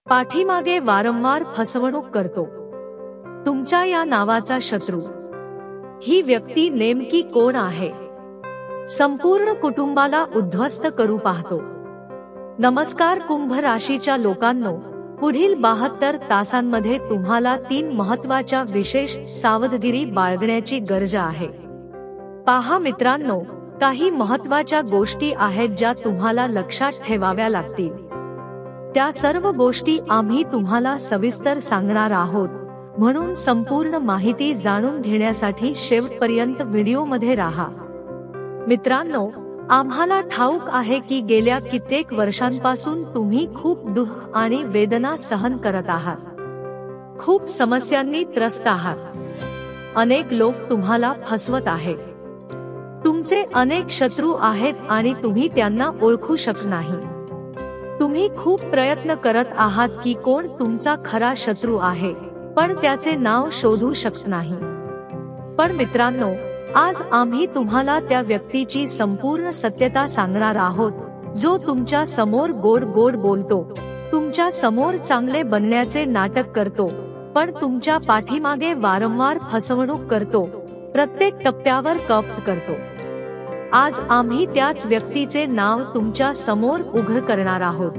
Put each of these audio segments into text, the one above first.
पाठीमागे वारंवार फसवणूक करतो। तुमच्या या नावाचा शत्रू। ही व्यक्ती नेमकी कोण आहे? संपूर्ण कुटुंबाला उद्ध्वस्त करू पाहतो। नमस्कार कुंभ राशीच्या लोकांनो, पुढील 72 तासांमध्ये तुम्हाला 3 महत्त्वाच्या विशेष सावधगिरी बाळगण्याची गरज आहे। पहा मित्रांनो, काही महत्त्वाच्या गोष्टी आहेत ज्या तुम्हाला लक्षात ठेवाव्या लागतील। त्या सर्व गोष्टी आम्ही तुम्हाला सविस्तर सांगणार आहोत, म्हणून संपूर्ण माहिती जाणून घेण्यासाठी शेवटपर्यंत व्हिडिओमध्ये राहा। मित्रांनो, आम्हाला ठाऊक आहे की गेल्या कित्येक वर्षांपासून तुम्ही खूप दुःख आणि वेदना सहन करत आहात। खूप समस्यांनी त्रस्त आहात। अनेक लोक तुम्हाला फसवत आहेत। तुमचे अनेक शत्रू आहेत आणि तुम्ही त्यांना ओळखू शकत नाही। तुम्ही खूप प्रयत्न करत आहात की कोण तुमचा खरा शत्रू आहे, पण त्याचे नाव शोधू शकत नाही। पण मित्रांनो, आज आम्ही तुम्हाला त्या व्यक्तीची संपूर्ण सत्यता सांगणार आहोत, जो तुमच्या समोर गोड गोड बोलतो, तुमच्या समोर चांगले बनण्याचे नाटक करतो, पण तुमच्या पाठीमागे वारंवार फसवणूक करतो, प्रत्येक टप्प्यावर कपट करतो। आज आम्ही त्याच व्यक्तीचे नाव तुमच्या समोर उघड करणार आहोत,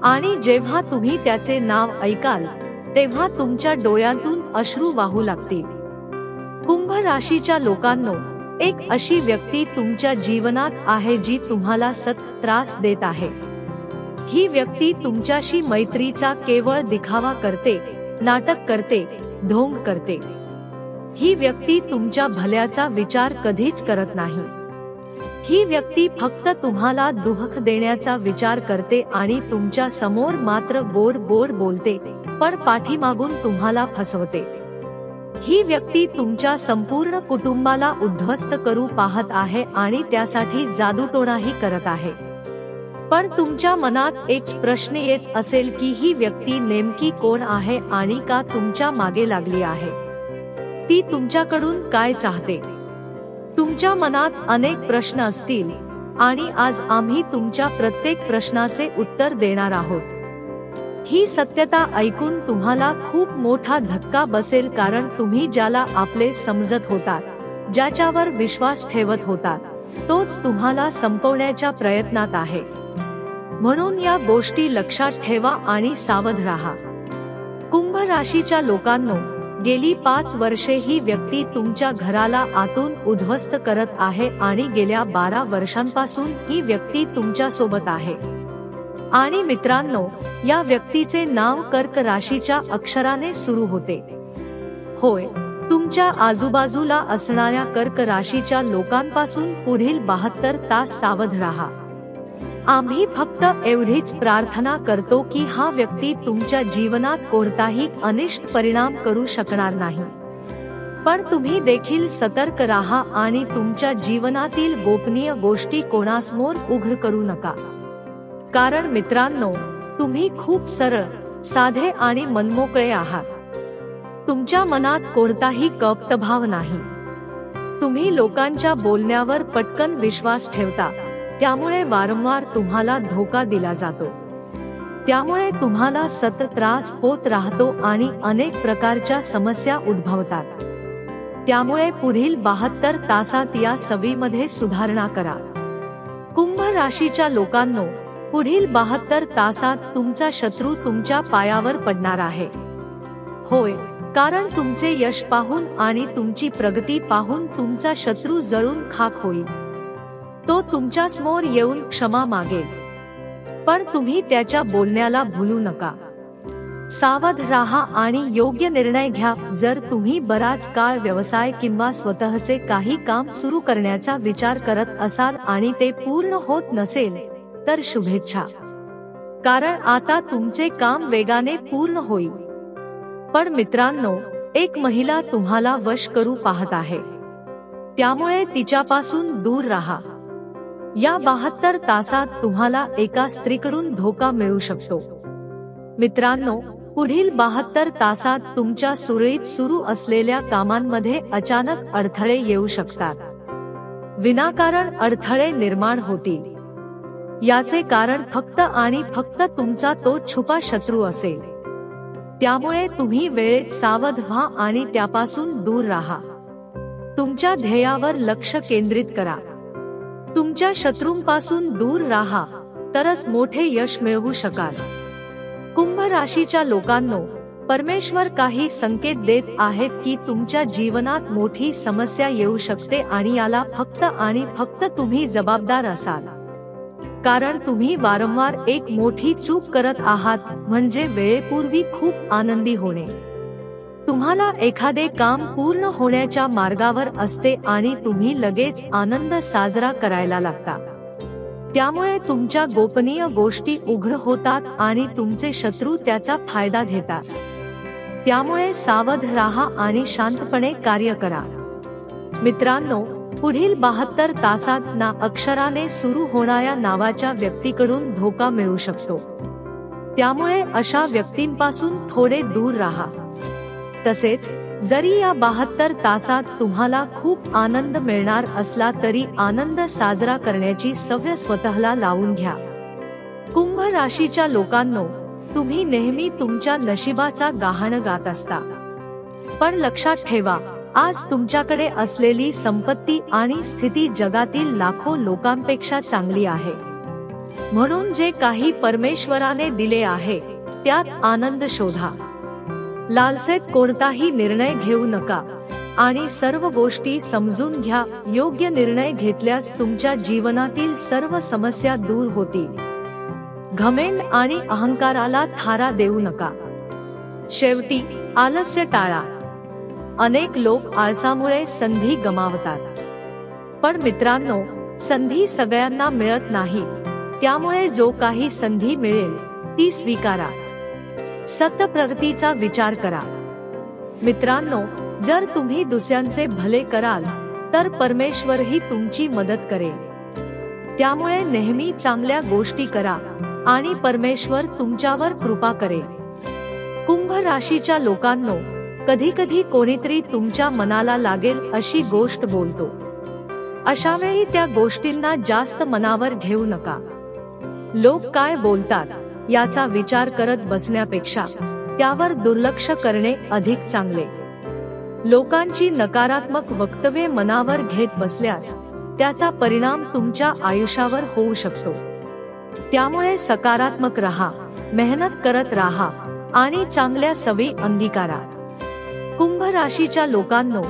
आणि जेव्हा तुम्ही त्याचे नाव ऐकाल तेव्हा तुमच्या डोळ्यातून अश्रू वाहू लागतील। कुंभ राशीच्या लोकांनो, एक अशी व्यक्ती तुमच्या जीवनात आहे जी तुम्हाला सतत त्रास देत आहे। ही व्यक्ती तुमच्याशी मैत्रीचा केवळ दिखावा करते, नाटक करते, ढोंग करते। ही व्यक्ती तुमच्या भल्याचा विचार कधीच करत नाही। ही व्यक्ती फक्त तुम्हाला दुःख देण्याचा विचार करते आणि तुमच्या समोर मात्र गोड गोड बोलते, पण पाठीमागून तुम्हाला फसवते। ही व्यक्ती तुमच्या संपूर्ण कुटुंबाला उद्ध्वस्त करू पाहत आहे आणि त्यासाठी जादूटोणाही करत आहे। पण तुमच्या मनात एक प्रश्न येत असेल की ही व्यक्ती नेमकी कोण आहे आणि का तुमच्या मागे लागली आहे? ती तुमच्याकडून काय चाहते? तुमच्या मनात अनेक प्रश्न असतील, आणि आज आम्ही तुमच्या प्रत्येक प्रश्नाचे उत्तर देणार आहोत। ही सत्यता ऐकून तुम्हाला खूप मोठा धक्का बसेल, कारण तुम्ही ज्याला आपले समजत होतात, ज्याच्यावर विश्वास ठेवत होतात, तोच तुम्हाला संपवण्याच्या प्रयत्नात आहे। म्हणून या गोष्टी लक्षात ठेवा आणि सावध राहा। कुंभ राशीच्या लोकांनो, गेली 5 वर्षे ही व्यक्ती तुमच्या घराला आतून उद्ध्वस्त करत आहे आणि गेल्या 12 वर्षांपासून ही व्यक्ती तुमच्या सोबत आहे। आणि मित्रांनो, या व्यक्तीचे नाव कर्क राशीच्या अक्षराने सुरू होते। होय, तुमच्या आजूबाजूला असणाऱ्या कर्क राशीच्या लोकांपासून पुढील 72 तास सावध राहा। आम्ही फक्त एवढीच प्रार्थना करतो की हा व्यक्ती तुमच्या जीवनात कोणताही अनिष्ट परिणाम करू शकणार नाही। पण तुम्ही देखील सतर्क राहा आणि तुमच्या जीवनातील गोपनीय गोष्टी कोणासमोर उघड करू नका। कारण मित्रांनो, तुम्ही खूप सरळ, साधे आणि मनमोकळे आहात। तुमच्या मनात कोणताही कपटभाव नाही। तुम्ही लोकांच्या बोलण्यावर पटकन विश्वास ठेवता, त्यामुळे वारंवार तुम्हाला धोका दिला जातो। त्यामुळे तुम्हाला सतत त्रास होत राहतो आणि अनेक प्रकारच्या समस्या उद्भवतात। त्यामुळे पुढील 72 तासात या सवयीमध्ये सुधारणा करा। कुंभ राशीच्या लोकांनो, पुढील 72 तासात तुमचा शत्रू तुमच्या पायावर पडणार आहे। होय, कारण तुमचे यश पाहून आणि तुमची प्रगती पाहून तुमचा शत्रू जळून खाक होईल। तो तुमच्या समोर येऊन क्षमा मागेल, पण तुम्ही त्याच्या बोलण्याला भुलू नका। सावध राहा आणि योग्य निर्णय घ्या। जर तुम्ही बराच काळ व्यवसाय किंवा स्वतःचे काही काम सुरू करण्याचा विचार करत असाल आणि ते पूर्ण होत नसेल, तर शुभेच्छा, कारण आता तुमचे काम वेगाने पूर्ण होईल। पण मित्रांनो, एक महिला तुम्हाला वश करू पाहत आहे, त्यामुळे तिच्यापासून दूर राहा। या 72 तासात तुम्हाला एका स्त्रीकडून धोका मिळू शकतो। मित्रांनो, पुढील 72 तासात तुमच्या सुरळीत सुरू असलेल्या कामांमध्ये अचानक अडथळे येऊ शकतात। विनाकारण अडथळे निर्माण होतील। याचे कारण फक्त आणि फक्त तुमचा तो छुपा शत्रू असेल. त्यामुळे तुम्ही वेळेत सावध व्हा आणि त्यापासून दूर राहा. तुमच्या ध्येयावर लक्ष केंद्रित करा. तुमच्या शत्रूंपासून दूर राहा, तरच मोठे यश मिळवू शकाल. कुंभ राशीच्या लोकांनो, परमेश्वर काही संकेत देत आहेत की तुमच्या जीवनात मोठी समस्या येऊ शकते आणि याला फक्त आणि फक्त तुम्ही जबाबदार असाल. कारण तुम्ही वारंवार एक मोठी चूक करत आहात, म्हणजे वेळेपूर्वी खूप आनंदी होणे. तुम्हाला एखादे काम पूर्ण होण्याच्या मार्गावर असते आणि तुम्ही लगेच आनंद साजरा करायला लागता. त्यामुळे तुमच्या गोपनीय गोष्टी उघड होतात आणि तुमचे शत्रू त्याचा फायदा घेतात. त्यामुळे सावध राहा आणि शांतपणे कार्य करा. मित्रांनो, पुढील 72 तासात ना अक्षराने सुरू होणाऱ्या नावाच्या व्यक्तीकडून धोका मिळू शकतो. त्यामुळे अशा व्यक्तींपासून थोडे दूर राहा. तसेच जरी या 72 तासात तुम्हाला खूप आनंद मिळणार असला तरी आनंद साजरा करण्याची सवय स्वतःला लावून घ्या. कुंभ राशीच्या लोकांनो, तुम्ही नेहमी तुमच्या नशिबाचा गाहण गात असता. पण लक्षात ठेवा, आज तुमच्याकडे असलेली संपत्ती आणि स्थिती जगातील लाखो लोकांपेक्षा चांगली आहे. म्हणून जे काही परमेश्वराने दिले आहे त्यात आनंद शोधा. लालसेत कोणताही निर्णय घेऊ नका आणि सर्व गोष्टी समजून घ्या. योग्य निर्णय घेतल्यास तुमच्या जीवनातील सर्व समस्या दूर होतील. घमेंड आणि अहंकाराला थारा देऊ नका. शेवटी आलस्य टाळा. अनेक लोक आळसामुळे संधी गमावतात. पण मित्रांनो, संधी सगळ्यांना मिळत नाही. त्यामुळे जो काही संधी मिळेल ती स्वीकारा. सतत प्रगतीचा विचार करा. मित्रांनो, जर तुम्ही दुसऱ्यांचे भले कराल तर परमेश्वरही तुमची मदत करेल. त्यामुळे नेहमी चांगल्या गोष्टी करा आणि परमेश्वर तुमच्यावर कृपा करेल. कुंभ राशीच्या लोकांनो, कधी कधी कोणीतरी तुमच्या मनाला लागेल अशी गोष्ट बोलतो. अशा वेळी त्या गोष्टींना जास्त मनावर घेऊ नका. लोक काय बोलतात याचा विचार करत बसण्यापेक्षा त्यावर दुर्लक्ष करणे अधिक चांगले. लोकांची नकारात्मक वक्तव्ये मनावर घेत बसल्यास त्याचा परिणाम तुमच्या आयुष्यावर होऊ शकतो. त्यामुळे सकारात्मक राहा, मेहनत करत राहा आणि चांगल्या सवयी अंगीकारा. कुंभ राशीच्या लोकांनो,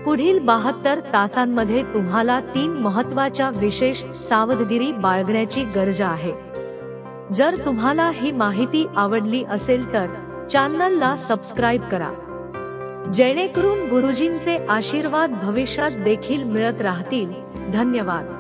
पुढील 72 तासांमध्ये तुम्हाला 3 महत्त्वाच्या विशेष सावधगिरी बाळगण्याची गरज आहे. जर तुम्हाला ही माहिती आवडली असेल तर चॅनलला सबस्क्राईब करा, जेणेकरून गुरुजींचे आशीर्वाद भविष्यात देखील मिळत राहतील. धन्यवाद.